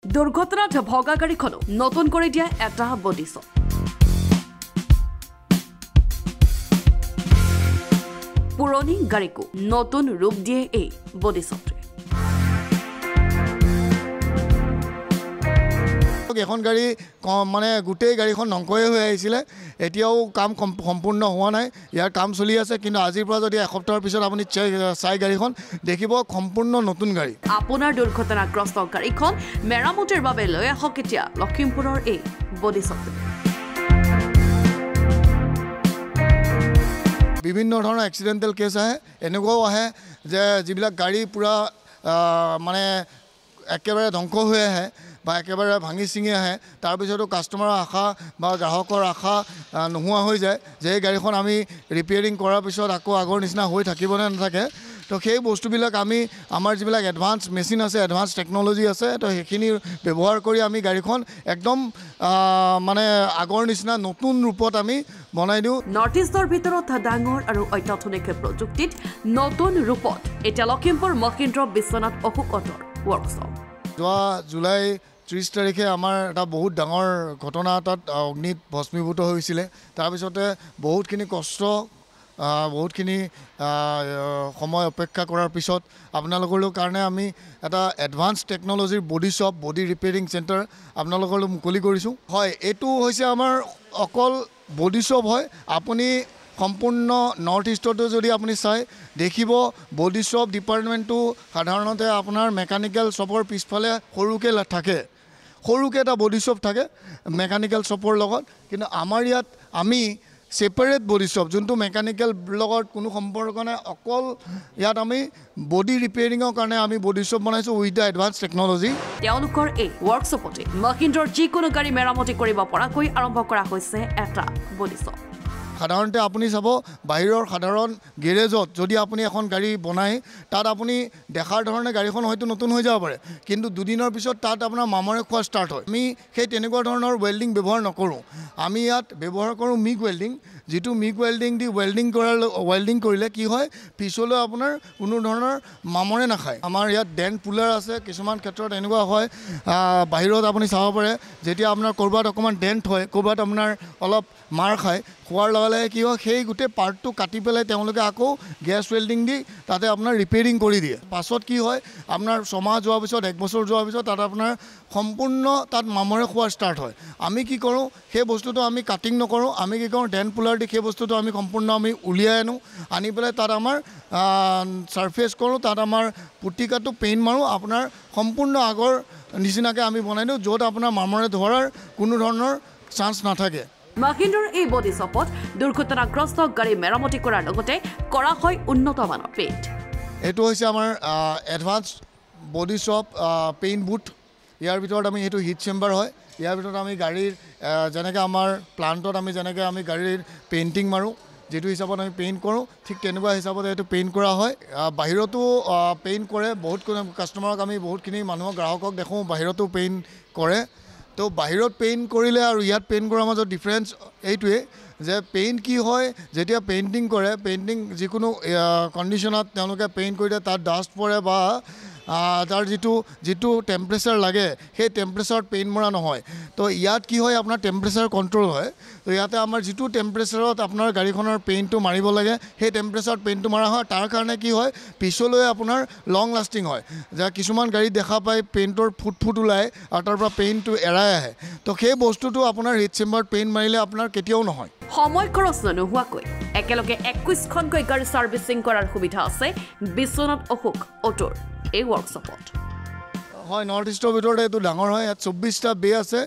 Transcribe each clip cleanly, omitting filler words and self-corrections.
দুৰ্ঘটনাত ভগা গাড়ীখনো নতুন কৰি দিয়া এটা বডি শ্বপ। পুৰণি গাড়ীকো নতুন ৰূপ দিয়ে এই বডি শ্বপটোৱে। এখন গাড়ী মানে গোটেই গাড়ীখন ধ্বংসই হৈ আহিছিলে, এতিয়াও কাম সম্পূৰ্ণ হোৱা নাই, ইয়াৰ কাম চলি আছে। কিন্তু আজিৰ পৰা যদি এসপ্তাহৰ পিছত আপুনি চাই গাড়ীখন দেখিব সম্পূৰ্ণ নতুন গাড়ী। আপোনাৰ দুৰ্ঘটনাগ্ৰস্ত গাড়ীখন মেৰামতিৰ বাবে লৈ আহক এতিয়া লখিমপুৰৰ এই বডি শ্বপটোৱে। বিভিন্ন ধৰণৰ এক্সিডেণ্টেল কেছ আহে, এনেকুৱাও আহে যে যিবিলাক গাড়ী পূৰা মানে একেবাৰে ধ্বংস হৈ আহে বা একেবাৰে ভাঙি ছিঙি আহে, তাৰপিছতো কাষ্টমাৰৰ আশা বা গ্ৰাহকৰ আশা নোহোৱা হৈ যায় যে এই গাড়ীখন আমি ৰিপেয়াৰিং কৰাৰ পিছত আকৌ আগৰ নিচিনা হৈ থাকিবনে নাথাকে। তো সেই বস্তুবিলাক আমি আমাৰ যিবিলাক এডভান্স মেচিন আছে, এডভান্স টেকন'লজি আছে, তো সেইখিনি ব্যৱহাৰ কৰি আমি গাড়ীখন একদম মানে আগৰ নিচিনা নতুন ৰূপত আমি বনাই দিওঁ। নৰ্থ ইষ্টৰ ভিতৰত ডাঙৰ আৰু অত্যাধুনিক প্ৰযুক্তিত নতুন ৰূপত এতিয়া লখিমপুৰ মহিন্দ্ৰ বিশ্বনাথ অশোক অটোৰ ৱৰ্কশ্বপ। যোৱা জুলাই 30 তাৰিখে আমাৰ এটা বহুত ডাঙৰ ঘটনা তাত অগ্নিত ভস্মীভূত হৈছিলে। তাৰপিছতে বহুতখিনি কষ্ট, বহুতখিনি সময় অপেক্ষা কৰাৰ পিছত আপোনালোকৰ কাৰণে আমি এটা এডভান্স টেকন'লজিৰ body shop, body repairing centre আপোনালোকৰ মুকলি কৰিছোঁ। হয়, এইটো হৈছে আমাৰ অকল বডি শ্বপ হয়। আপুনি সম্পূৰ্ণ নৰ্থ ইষ্টতো যদি আপুনি চাই দেখিব, বডি শ্বপ ডিপাৰ্টমেণ্টটো সাধাৰণতে আপোনাৰ মেকানিকেল শ্বপৰ পিছফালে সৰুকৈ থাকে, সৰুকৈ এটা বডি শ্বপ থাকে মেকানিকেল শ্বপৰ লগত। কিন্তু আমাৰ ইয়াত আমি ছেপাৰেট বডি শ্বপ, যোনটো মেকানিকেল লগত কোনো সম্পৰ্ক নাই, অকল ইয়াত আমি বডি ৰিপেয়াৰিঙৰ কাৰণে আমি বডি শ্বপ বনাইছোঁ উইথ দ্য এডভান্স টেকন'লজি। তেওঁলোকৰ এই ৱৰ্কশ্বপতে মহিন্দ্ৰৰ যিকোনো গাড়ী মেৰামতি কৰিব পৰাকৈ আৰম্ভ কৰা হৈছে এটা বডি শ্বপ। সাধাৰণতে আপুনি চাব বাহিৰৰ সাধাৰণ গেৰেজত যদি আপুনি এখন গাড়ী বনায়, তাত আপুনি দেখাৰ ধৰণে গাড়ীখন হয়তো নতুন হৈ যাব পাৰে, কিন্তু দুদিনৰ পিছত তাত আপোনাৰ মামৰে খোৱা ষ্টাৰ্ট হয়। আমি সেই তেনেকুৱা ধৰণৰ ৱেল্ডিং ব্যৱহাৰ নকৰোঁ। আমি ইয়াত ব্যৱহাৰ কৰোঁ মিগ ৱেল্ডিং, যিটো মিগ ৱেল্ডিং দি ৱেল্ডিং কৰিলে কি হয়, পিছলৈ আপোনাৰ কোনো ধৰণৰ মামৰে নাখায়। আমাৰ ইয়াত ডেণ্ট পুলাৰ আছে, কিছুমান ক্ষেত্ৰত এনেকুৱা হয় বাহিৰত আপুনি চাব পাৰে যেতিয়া আপোনাৰ ক'ৰবাত অকণমান ডেণ্ট হয়, ক'ৰবাত আপোনাৰ অলপ মাৰ খায়, খোৱাৰ লগে লগে কি হয় সেই গোটেই পাৰ্টটো কাটি পেলাই তেওঁলোকে আকৌ গেছ ৱেল্ডিং দি তাতে আপোনাৰ ৰিপেয়াৰিং কৰি দিয়ে। পাছত কি হয় আপোনাৰ 6 মাহ যোৱাৰ পিছত, 1 বছৰ যোৱাৰ পিছত তাত আপোনাৰ সম্পূৰ্ণ তাত মামৰে খোৱা ষ্টাৰ্ট হয়। আমি কি কৰোঁ, সেই বস্তুটো আমি কাটিং নকৰোঁ, আমি কি কৰোঁ ডেণ্ট পুলাৰ দি সেই বস্তুটো আমি সম্পূৰ্ণ আমি উলিয়াই আনি পেলাই তাত আমাৰ ছাৰ্ফেচ কৰোঁ, তাত আমাৰ পুটিকাটো পেইণ্ট মাৰোঁ, আপোনাৰ সম্পূৰ্ণ আগৰ নিচিনাকৈ আমি বনাই দিওঁ, য'ত আপোনাৰ মামৰে ধৰাৰ কোনো ধৰণৰ চান্স নাথাকে। মহিন্দ্ৰৰ এই বডি শ্বপত দুৰ্ঘটনাগ্ৰস্ত গাড়ী মেৰামতি কৰাৰ লগতে কৰা হয় উন্নত মানৰ পেইণ্ট। এইটো হৈছে আমাৰ advance body shop paint booth. ইয়াৰ ভিতৰত আমি সেইটো হিট চেম্বাৰ হয়। ইয়াৰ ভিতৰত আমি গাড়ীৰ যেনেকৈ আমাৰ প্লাণ্টত আমি যেনেকৈ আমি গাড়ীৰ পেইণ্টিং মাৰোঁ, যিটো হিচাপত আমি পেইণ্ট কৰোঁ, ঠিক তেনেকুৱা হিচাপত এইটো পেইণ্ট কৰা হয়। বাহিৰতো পেইণ্ট কৰে, বহুত কাষ্টমাৰক আমি বহুতখিনি মানুহক গ্ৰাহকক দেখোঁ বাহিৰতো পেইণ্ট কৰে। তো বাহিৰত পেইণ্ট কৰিলে আৰু ইয়াত পেইণ্ট কৰাৰ মাজত ডিফাৰেঞ্চ এইটোৱে যে পেইণ্ট কি হয়, যেতিয়া পেইণ্টিং কৰে, পেইণ্টিং যিকোনো কণ্ডিশ্যনত তেওঁলোকে পেইণ্ট কৰি দিয়ে, তাত ডাষ্ট পৰে বা তাৰ যিটো টেম্পাৰেচাৰ লাগে সেই টেম্পাৰেচাৰত পেইণ্ট মৰা নহয়। তো ইয়াত কি হয় আপোনাৰ টেম্পাৰেচাৰ কণ্ট্ৰল হয়। তো ইয়াতে আমাৰ যিটো টেম্পাৰেচাৰত আপোনাৰ গাড়ীখনৰ পেইণ্টটো মাৰিব লাগে সেই টেম্পাৰেচাৰত পেইণ্টটো মৰা হয়। তাৰ কাৰণে কি হয় পিছলৈ আপোনাৰ লং লাষ্টিং হয়। যে কিছুমান গাড়ী দেখা পায় পেইণ্টৰ ফুট ওলায় আৰু তাৰ পৰা পেইণ্টটো এৰাই আহে, তো সেই বস্তুটো আপোনাৰ হিট চেম্বাৰত পেইণ্ট মাৰিলে আপোনাৰ কেতিয়াও নহয়। সময় খৰচ নোহোৱাকৈ একেলগে 21খনকৈ গাড়ী ছাৰ্ভিচিং কৰাৰ সুবিধা আছে বিশ্বনাথ অশোক অটোৰ এই ৱৰ্কশ্বপত। হয়, নৰ্থ ইষ্টৰ ভিতৰতে এইটো ডাঙৰ হয়। ইয়াত 24টা বে আছে,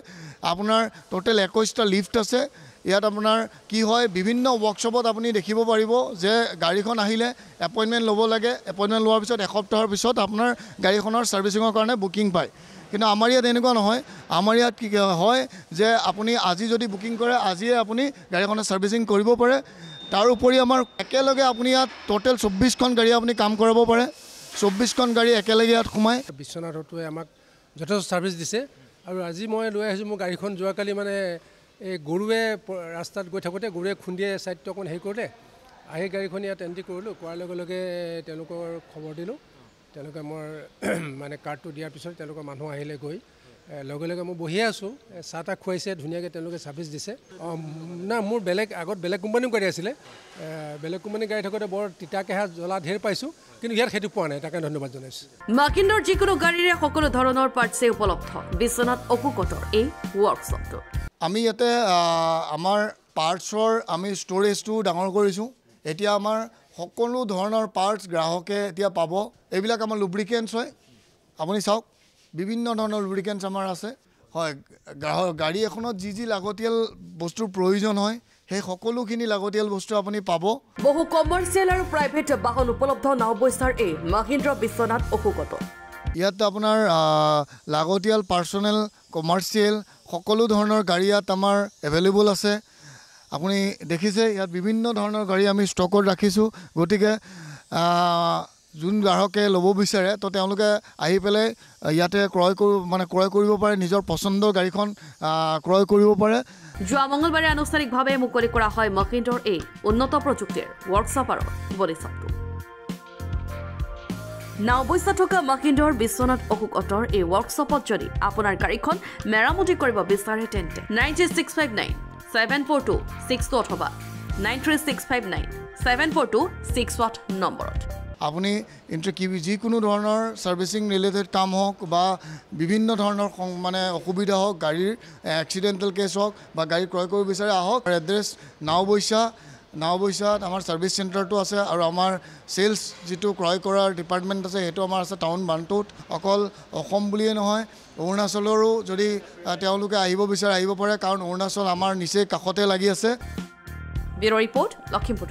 আপোনাৰ টোটেল 21টা লিফ্ট আছে। ইয়াত আপোনাৰ কি হয় বিভিন্ন ৱৰ্কশ্বপত আপুনি দেখিব পাৰিব যে গাড়ীখন আহিলে এপইণ্টমেণ্ট ল'ব লাগে, এপইণ্টমেণ্ট লোৱাৰ পিছত এসপ্তাহৰ পিছত আপোনাৰ গাড়ীখনৰ ছাৰ্ভিচিঙৰ কাৰণে বুকিং পায়। কিন্তু আমাৰ ইয়াত এনেকুৱা নহয়। আমাৰ ইয়াত কি হয় যে আপুনি আজি যদি বুকিং কৰে আজিয়ে আপুনি গাড়ীখনৰ ছাৰ্ভিচিং কৰিব পাৰে। তাৰ উপৰি আমাৰ একেলগে আপুনি ইয়াত টোটেল 24খন গাড়ী আপুনি কাম কৰাব পাৰে। 24খন গাড়ী একেলগে ইয়াত সোমায়। বিশ্বনাথ অটোৱে আমাক যথেষ্ট ছাৰ্ভিচ দিছে। আৰু আজি মই লৈ আহিছোঁ মোৰ গাড়ীখন যোৱাকালি মানে এই গৰুৱে ৰাস্তাত গৈ থাকোঁতে গৰুৱে খুন্দিয়ে ছাইডটো অকণ হেৰি কৰোঁতে আহি গাড়ীখন ইয়াত এণ্ট্ৰি কৰিলোঁ, কৰাৰ লগে লগে তেওঁলোকৰ খবৰ দিলোঁ। তেওঁলোকে মই মানে কাৰ্ডটো দিয়াৰ পিছত তেওঁলোকৰ মানুহ আহিলে গৈ লগে লগে মই বহিয়ে আছোঁ চাহ তাহ খুৱাইছে ধুনীয়াকৈ তেওঁলোকে ছাৰ্ভিচ দিছে না মোৰ আগত বেলেগ কোম্পানীও গাড়ী আছিলে বেলেগ কোম্পানী গাড়ী থাকোঁতে বৰ তিতা কেঁহা জ্বলা ঢেৰ পাইছোঁ কিন্তু ইয়াত সেইটো পোৱা নাই তাকে ধন্যবাদ জনাইছোঁ মাকিন্দ্ৰাৰ যিকোনো গাড়ীৰে সকলো ধৰণৰ পাৰ্টছে উপলব্ধ বিশ্বনাথ অশোক অটোৰ এই ৱৰ্কশ্বপটোত আমি ইয়াতে আমাৰ পাৰ্টছৰ আমি ষ্ট'ৰেজটো ডাঙৰ কৰিছোঁ এতিয়া আমাৰ সকলো ধৰণৰ পাৰ্টছ গ্ৰাহকে এতিয়া পাব এইবিলাক আমাৰ লুব্ৰিকেণ্টছ হয় আপুনি চাওক বিভিন্ন ধৰণৰ লুব্ৰিকেণ্টছ আমাৰ আছে হয় গাড়ী এখনত যি লাগতিয়াল বস্তুৰ প্ৰয়োজন হয় সেই সকলোখিনি লাগতিয়াল বস্তু আপুনি পাব বহু কমাৰ্চিয়েল আৰু প্ৰাইভেট বাহন উপলব্ধ নাওবৈচাৰ এই মহিন্দ্ৰা বিশ্বনাথ অশোক অটো ইয়াত আপোনাৰ লাগতিয়াল পাৰ্চনেল কমাৰ্চিয়েল সকলো ধৰণৰ গাড়ী ইয়াত আমাৰ এভেইলেবল আছে আপুনি দেখিছে ইয়াত বিভিন্ন ধৰণৰ গাড়ী আমি ষ্টকত ৰাখিছোঁ গতিকে যোন গ্ৰাহকে ল'ব বিচাৰে তো তেওঁলোকে আহি পেলাই ইয়াতে ক্ৰয় কৰিব পাৰে নিজৰ পচন্দৰ গাড়ীখন ক্ৰয় কৰিব পাৰে যোৱা মঙলবাৰে আনুষ্ঠানিকভাৱে মুকলি কৰা হয় মহিন্দ্ৰাৰ এই উন্নত প্ৰযুক্তিৰ ৱৰ্কশ্বপ আৰু বডিশ্বপটো নাওবৈচা থকা মহিন্দ্ৰাৰ বিশ্বনাথ অশোক অটোৰ এই ৱৰ্কশ্বপত যদি আপোনাৰ গাড়ীখন মেৰামতি কৰিব বিচাৰে তেন্তে 96597426 অথবা 936597426 নম্বৰত আপুনি যিকোনো ধৰণৰ ছাৰ্ভিচিং ৰিলেটেড কাম হওক বা বিভিন্ন ধৰণৰ অসুবিধা হওক গাড়ীৰ এক্সিডেণ্টেল কেছ হওক বা গাড়ী ক্ৰয় কৰিব বিচাৰে আহক এড্ৰেছ নাওবৈচাত আমাৰ ছাৰ্ভিচ চেণ্টাৰটো আছে আৰু আমাৰ চেলছ যিটো ক্ৰয় কৰাৰ ডিপাৰ্টমেণ্ট আছে সেইটো আমাৰ আছে টাউন বানটোত অকল অসম বুলিয়ে নহয় অৰুণাচলৰো যদি তেওঁলোকে আহিব বিচাৰে আহিব পাৰে কাৰণ অৰুণাচল আমাৰ নিচেই কাষতে লাগি আছে ব্যুৰ' ৰিপৰ্ট লখিমপুৰ